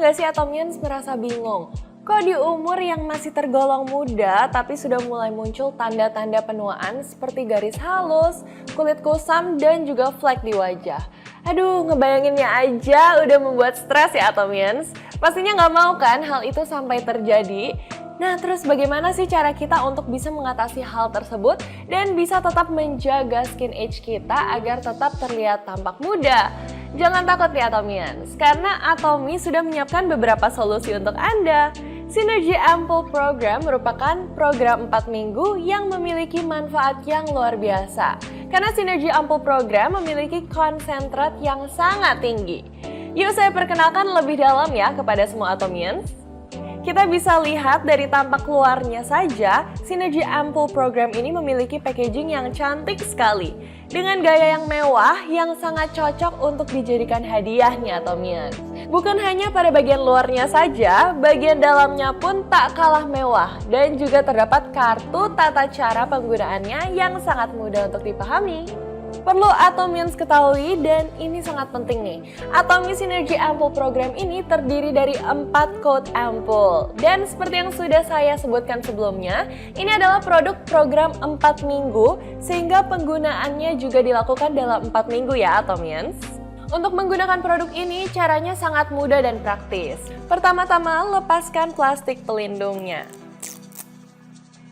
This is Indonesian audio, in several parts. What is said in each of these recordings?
nggak sih Atomians merasa bingung? Kok di umur yang masih tergolong muda tapi sudah mulai muncul tanda-tanda penuaan seperti garis halus, kulit kusam, dan juga flek di wajah? Aduh, ngebayanginnya aja udah membuat stres ya Atomians. Pastinya nggak mau kan hal itu sampai terjadi? Nah, terus bagaimana sih cara kita untuk bisa mengatasi hal tersebut dan bisa tetap menjaga skin age kita agar tetap terlihat tampak muda? Jangan takut ya Atomians, karena Atomi sudah menyiapkan beberapa solusi untuk Anda. Synergy Ampoule Program merupakan program 4 minggu yang memiliki manfaat yang luar biasa. Karena Synergy Ampoule Program memiliki konsentrat yang sangat tinggi. Yuk saya perkenalkan lebih dalam ya kepada semua Atomians. Kita bisa lihat dari tampak luarnya saja, Synergy Ampoule Program ini memiliki packaging yang cantik sekali. Dengan gaya yang mewah yang sangat cocok untuk dijadikan hadiah nih Atomians. Bukan hanya pada bagian luarnya saja, bagian dalamnya pun tak kalah mewah. Dan juga terdapat kartu tata cara penggunaannya yang sangat mudah untuk dipahami. Perlu Atomians ketahui dan ini sangat penting nih. Atomi Synergy Ampoule Program ini terdiri dari 4 coat ampoule. Dan seperti yang sudah saya sebutkan sebelumnya, ini adalah produk program 4 minggu sehingga penggunaannya juga dilakukan dalam 4 minggu ya Atomians. Untuk menggunakan produk ini caranya sangat mudah dan praktis. Pertama-tama lepaskan plastik pelindungnya.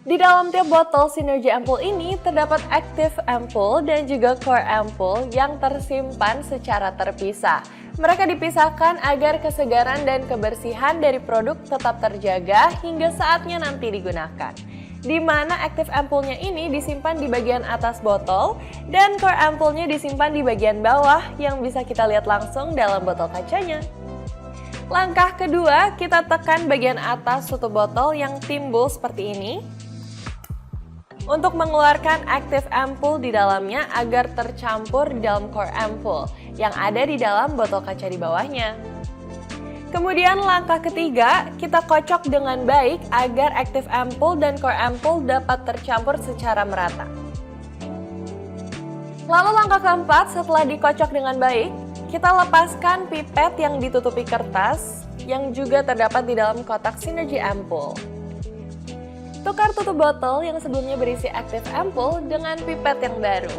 Di dalam tiap botol Synergy Ampoule ini terdapat Active Ampoule dan juga Core Ampoule yang tersimpan secara terpisah. Mereka dipisahkan agar kesegaran dan kebersihan dari produk tetap terjaga hingga saatnya nanti digunakan. Di mana Active Ampoule-nya ini disimpan di bagian atas botol dan Core Ampoule-nya disimpan di bagian bawah yang bisa kita lihat langsung dalam botol kacanya. Langkah kedua, kita tekan bagian atas tutup botol yang timbul seperti ini untuk mengeluarkan Active Ampoule di dalamnya agar tercampur di dalam Core Ampoule yang ada di dalam botol kaca di bawahnya. Kemudian langkah ketiga, kita kocok dengan baik agar Active Ampoule dan Core Ampoule dapat tercampur secara merata. Lalu langkah keempat, setelah dikocok dengan baik, kita lepaskan pipet yang ditutupi kertas yang juga terdapat di dalam kotak Synergy Ampoule. Tukar tutup botol yang sebelumnya berisi Active Ampoule dengan pipet yang baru.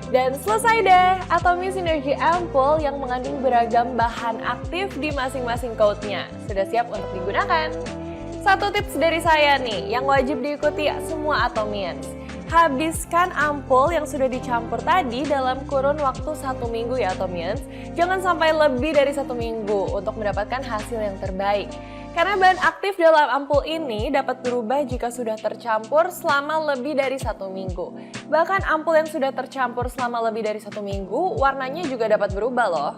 Dan selesai deh, Atomi Synergy Ampoule yang mengandung beragam bahan aktif di masing-masing coatnya. Sudah siap untuk digunakan? Satu tips dari saya nih, yang wajib diikuti semua Atomians. Habiskan ampul yang sudah dicampur tadi dalam kurun waktu 1 minggu ya Atomians. Jangan sampai lebih dari 1 minggu untuk mendapatkan hasil yang terbaik. Karena bahan aktif dalam ampul ini dapat berubah jika sudah tercampur selama lebih dari 1 minggu. Bahkan ampul yang sudah tercampur selama lebih dari 1 minggu, warnanya juga dapat berubah loh.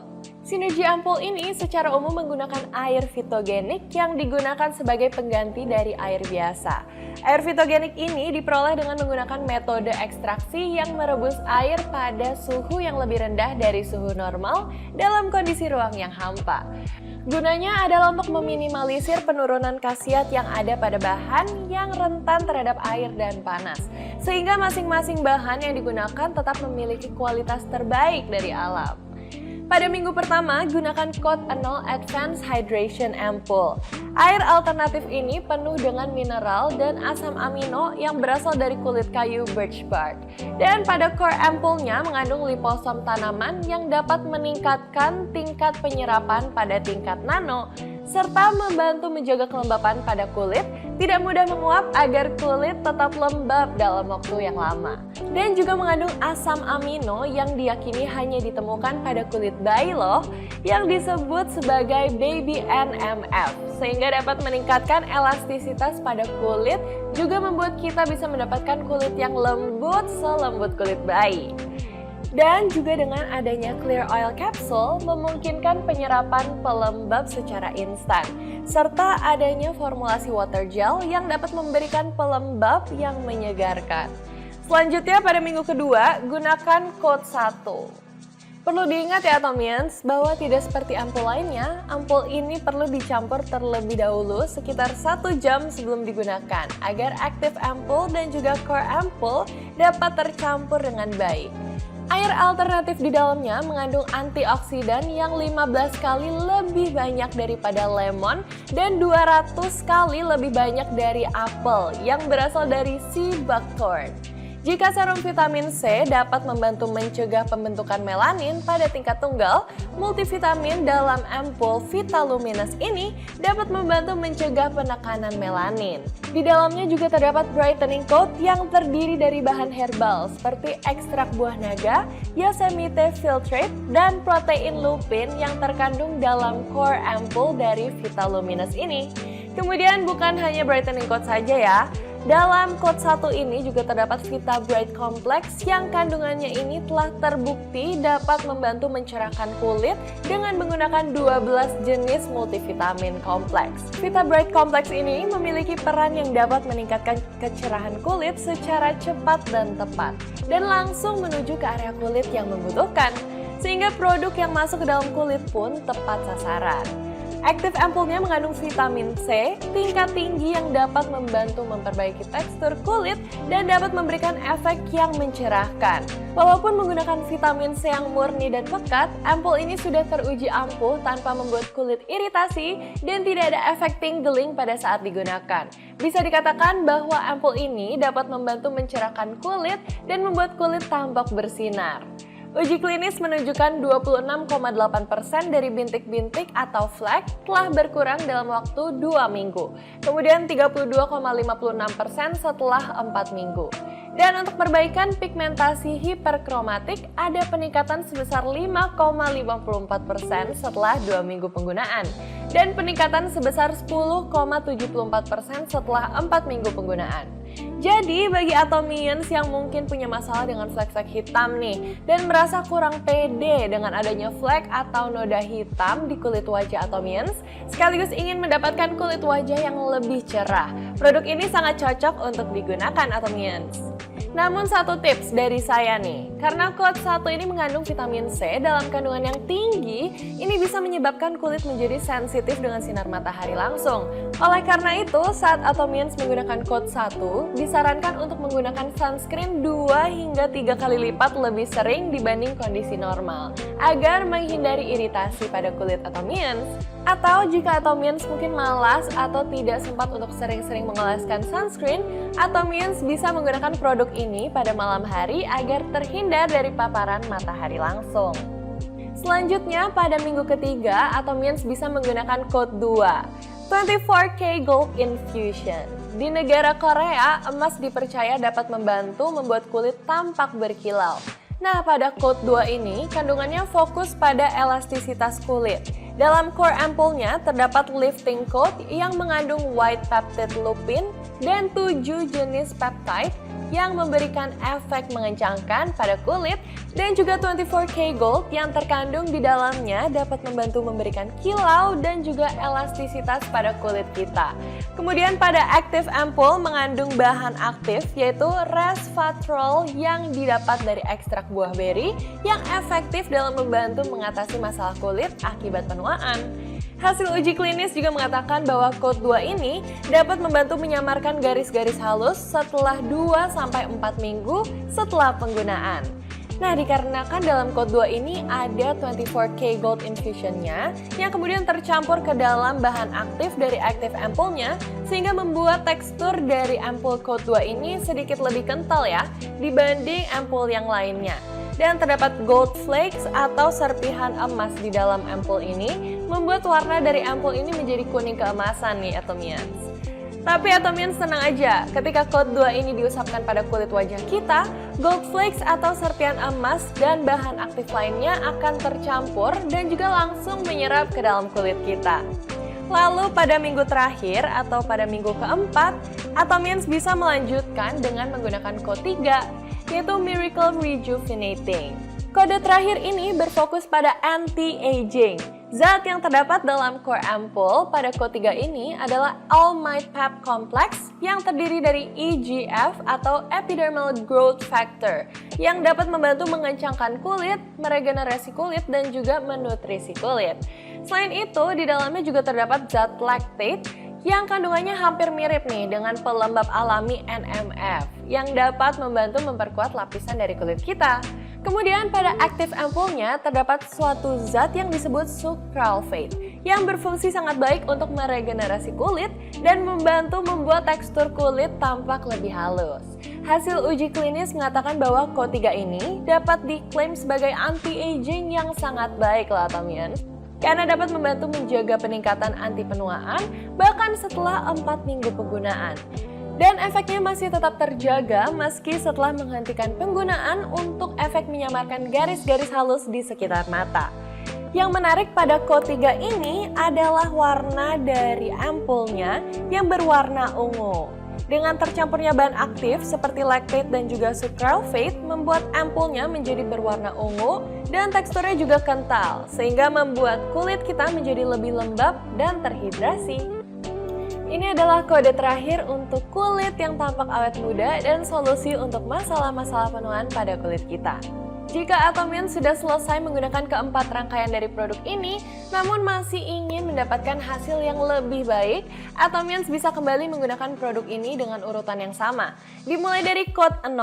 Synergy Ampoule ini secara umum menggunakan air fitogenik yang digunakan sebagai pengganti dari air biasa. Air fitogenik ini diperoleh dengan menggunakan metode ekstraksi yang merebus air pada suhu yang lebih rendah dari suhu normal dalam kondisi ruang yang hampa. Gunanya adalah untuk meminimalisir penurunan khasiat yang ada pada bahan yang rentan terhadap air dan panas, sehingga masing-masing bahan yang digunakan tetap memiliki kualitas terbaik dari alam. Pada minggu pertama, gunakan Coat Anol Advanced Hydration Ampoule. Air alternatif ini penuh dengan mineral dan asam amino yang berasal dari kulit kayu birch bark. Dan pada Core Ampoule-nya mengandung liposom tanaman yang dapat meningkatkan tingkat penyerapan pada tingkat nano, serta membantu menjaga kelembapan pada kulit, tidak mudah menguap agar kulit tetap lembab dalam waktu yang lama. Dan juga mengandung asam amino yang diyakini hanya ditemukan pada kulit bayi loh, yang disebut sebagai baby NMF, sehingga dapat meningkatkan elastisitas pada kulit, juga membuat kita bisa mendapatkan kulit yang lembut selembut kulit bayi. Dan juga dengan adanya Clear Oil Capsule memungkinkan penyerapan pelembab secara instan, serta adanya formulasi water gel yang dapat memberikan pelembab yang menyegarkan. Selanjutnya pada minggu kedua, gunakan Coat 1. Perlu diingat ya Atomians, bahwa tidak seperti ampul lainnya, ampul ini perlu dicampur terlebih dahulu sekitar 1 jam sebelum digunakan, agar Active Ampoule dan juga Core Ampoule dapat tercampur dengan baik. Air alternatif di dalamnya mengandung antioksidan yang 15 kali lebih banyak daripada lemon dan 200 kali lebih banyak dari apel yang berasal dari sea buckthorn. Jika serum vitamin C dapat membantu mencegah pembentukan melanin pada tingkat tunggal, multivitamin dalam ampul Vitaluminous ini dapat membantu mencegah penekanan melanin. Di dalamnya juga terdapat brightening coat yang terdiri dari bahan herbal seperti ekstrak buah naga, Yosemite filtrate, dan protein lupin yang terkandung dalam core ampul dari Vitaluminous ini. Kemudian bukan hanya brightening coat saja ya. Dalam coat 1 ini juga terdapat Vita Bright Complex yang kandungannya ini telah terbukti dapat membantu mencerahkan kulit dengan menggunakan 12 jenis multivitamin kompleks. Vita Bright Complex ini memiliki peran yang dapat meningkatkan kecerahan kulit secara cepat dan tepat dan langsung menuju ke area kulit yang membutuhkan, sehingga produk yang masuk ke dalam kulit pun tepat sasaran. Aktif ampulnya mengandung vitamin C tingkat tinggi yang dapat membantu memperbaiki tekstur kulit dan dapat memberikan efek yang mencerahkan. Walaupun menggunakan vitamin C yang murni dan pekat, ampul ini sudah teruji ampuh tanpa membuat kulit iritasi dan tidak ada efek tingling pada saat digunakan. Bisa dikatakan bahwa ampul ini dapat membantu mencerahkan kulit dan membuat kulit tampak bersinar. Uji klinis menunjukkan 26,8% dari bintik-bintik atau flek telah berkurang dalam waktu 2 minggu, kemudian 32,56% setelah 4 minggu. Dan untuk perbaikan pigmentasi hiperkromatik ada peningkatan sebesar 5,54% setelah 2 minggu penggunaan dan peningkatan sebesar 10,74% setelah 4 minggu penggunaan. Jadi bagi Atomians yang mungkin punya masalah dengan flek-flek hitam nih dan merasa kurang pede dengan adanya flek atau noda hitam di kulit wajah Atomians, sekaligus ingin mendapatkan kulit wajah yang lebih cerah, produk ini sangat cocok untuk digunakan Atomians. Namun satu tips dari saya nih, karena coat 1 ini mengandung vitamin C dalam kandungan yang tinggi, ini bisa menyebabkan kulit menjadi sensitif dengan sinar matahari langsung. Oleh karena itu, saat Atomians menggunakan coat 1, disarankan untuk menggunakan sunscreen 2 hingga 3 kali lipat lebih sering dibanding kondisi normal, agar menghindari iritasi pada kulit Atomians. Atau jika Atomians mungkin malas atau tidak sempat untuk sering-sering mengoleskan sunscreen, Atomians bisa menggunakan produk ini pada malam hari agar terhindar dari paparan matahari langsung. Selanjutnya, pada minggu ketiga, Atomians bisa menggunakan coat 2, 24K Gold Infusion. Di negara Korea, emas dipercaya dapat membantu membuat kulit tampak berkilau. Nah, pada coat 2 ini, kandungannya fokus pada elastisitas kulit. Dalam core ampulnya terdapat lifting coat yang mengandung white peptide lupin dan 7 jenis peptide yang memberikan efek mengencangkan pada kulit, dan juga 24K Gold yang terkandung di dalamnya dapat membantu memberikan kilau dan juga elastisitas pada kulit kita. Kemudian pada active ampul mengandung bahan aktif yaitu resveratrol yang didapat dari ekstrak buah beri yang efektif dalam membantu mengatasi masalah kulit akibat penuaan. Hasil uji klinis juga mengatakan bahwa coat 2 ini dapat membantu menyamarkan garis-garis halus setelah 2-4 minggu setelah penggunaan. Nah, dikarenakan dalam coat 2 ini ada 24K Gold Infusion-nya yang kemudian tercampur ke dalam bahan aktif dari active ampulnya, sehingga membuat tekstur dari ampul coat 2 ini sedikit lebih kental ya dibanding ampul yang lainnya. Dan terdapat gold flakes atau serpihan emas di dalam ampul ini, membuat warna dari ampul ini menjadi kuning keemasan nih Atomians. Tapi Atomians tenang aja, ketika coat 2 ini diusapkan pada kulit wajah kita, gold flakes atau serpihan emas dan bahan aktif lainnya akan tercampur dan juga langsung menyerap ke dalam kulit kita. Lalu pada minggu terakhir atau pada minggu keempat, Atomians bisa melanjutkan dengan menggunakan coat 3, yaitu Miracle Rejuvenating. Kode terakhir ini berfokus pada anti-aging. Zat yang terdapat dalam core ampul pada coat 3 ini adalah All Might Pep Complex yang terdiri dari EGF atau Epidermal Growth Factor yang dapat membantu mengencangkan kulit, meregenerasi kulit, dan juga menutrisi kulit. Selain itu, di dalamnya juga terdapat zat lactate yang kandungannya hampir mirip nih dengan pelembab alami NMF yang dapat membantu memperkuat lapisan dari kulit kita. Kemudian pada aktif ampulnya terdapat suatu zat yang disebut sucralfate yang berfungsi sangat baik untuk meregenerasi kulit dan membantu membuat tekstur kulit tampak lebih halus. Hasil uji klinis mengatakan bahwa Q3 ini dapat diklaim sebagai anti-aging yang sangat baik loh Atomians, karena dapat membantu menjaga peningkatan anti penuaan bahkan setelah 4 minggu penggunaan. Dan efeknya masih tetap terjaga meski setelah menghentikan penggunaan untuk efek menyamarkan garis-garis halus di sekitar mata. Yang menarik pada Q3 ini adalah warna dari ampulnya yang berwarna ungu. Dengan tercampurnya bahan aktif seperti lactate dan juga sucralfate membuat ampulnya menjadi berwarna ungu dan teksturnya juga kental sehingga membuat kulit kita menjadi lebih lembab dan terhidrasi. Ini adalah kode terakhir untuk kulit yang tampak awet muda dan solusi untuk masalah-masalah penuaan pada kulit kita. Jika Atomians sudah selesai menggunakan keempat rangkaian dari produk ini, namun masih ingin mendapatkan hasil yang lebih baik, Atomians bisa kembali menggunakan produk ini dengan urutan yang sama. Dimulai dari code 0,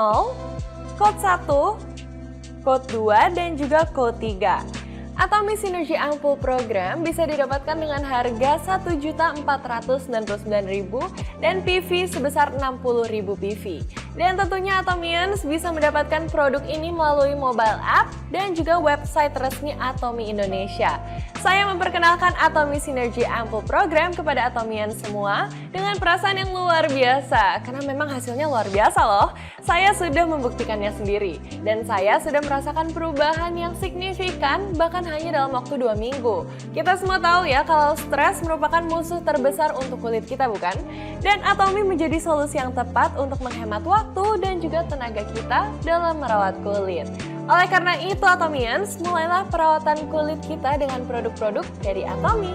code 1, code 2, dan juga code 3. Atomy Synergy Ampul Program bisa didapatkan dengan harga Rp1.499.000 dan PV sebesar Rp60.000 PV. Dan tentunya Atomians bisa mendapatkan produk ini melalui mobile app dan juga website resmi Atomy Indonesia. Saya memperkenalkan Atomy Synergy Ampul Program kepada Atomians semua dengan perasaan yang luar biasa, karena memang hasilnya luar biasa loh. Saya sudah membuktikannya sendiri dan saya sudah merasakan perubahan yang signifikan bahkan hanya dalam waktu 2 minggu. Kita semua tahu ya kalau stres merupakan musuh terbesar untuk kulit kita, bukan? Dan Atomy menjadi solusi yang tepat untuk menghemat waktu dan juga tenaga kita dalam merawat kulit. Oleh karena itu Atomians, mulailah perawatan kulit kita dengan produk-produk dari Atomy.